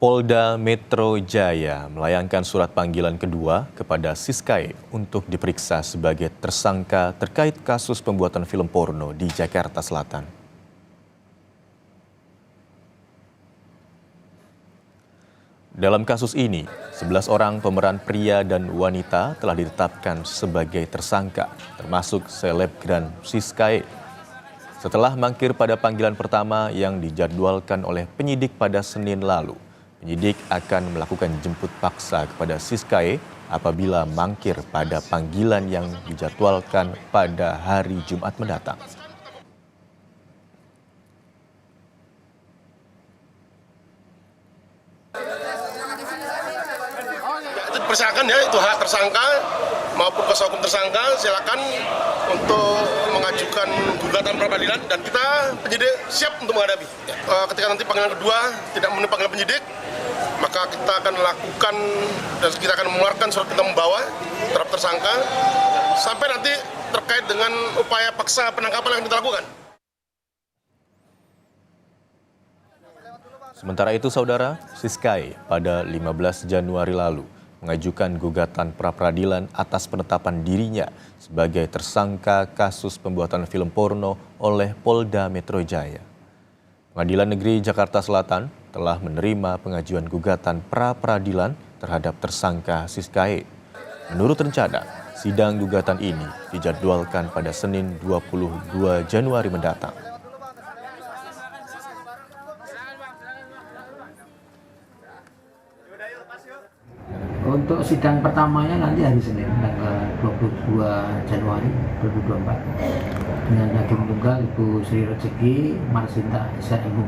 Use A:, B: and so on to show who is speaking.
A: Polda Metro Jaya melayangkan surat panggilan kedua kepada Siskae untuk diperiksa sebagai tersangka terkait kasus pembuatan film porno di Jakarta Selatan. Dalam kasus ini, 11 orang pemeran pria dan wanita telah ditetapkan sebagai tersangka, termasuk selebgram Siskae. Setelah mangkir pada panggilan pertama yang dijadwalkan oleh penyidik pada Senin lalu, penyidik akan melakukan jemput paksa kepada Siskae apabila mangkir pada panggilan yang dijadwalkan pada hari Jumat mendatang.
B: Persilakan ya, itu hak tersangka maupun kuasa hukum tersangka, silakan untuk mengajukan gugatan pra peradilan dan kita penyidik siap untuk menghadapi. Ketika nanti panggilan kedua tidak memenuhi panggilan penyidik, maka kita akan lakukan dan kita akan mengeluarkan surat perintah membawa terhadap tersangka sampai nanti terkait dengan upaya paksa penangkapan yang kita lakukan.
A: Sementara itu, Saudara, Siskae pada 15 Januari lalu mengajukan gugatan pra-peradilan atas penetapan dirinya sebagai tersangka kasus pembuatan film porno oleh Polda Metro Jaya. Pengadilan Negeri Jakarta Selatan telah menerima pengajuan gugatan pra-peradilan terhadap tersangka Siskae. Menurut rencana, sidang gugatan ini dijadwalkan pada Senin 22 Januari mendatang.
C: Untuk sidang pertamanya nanti hari Senin tanggal 22 Januari 2024 dengan hakim tunggal Ibu Sri Rezeki Marsinta Esa Ibu.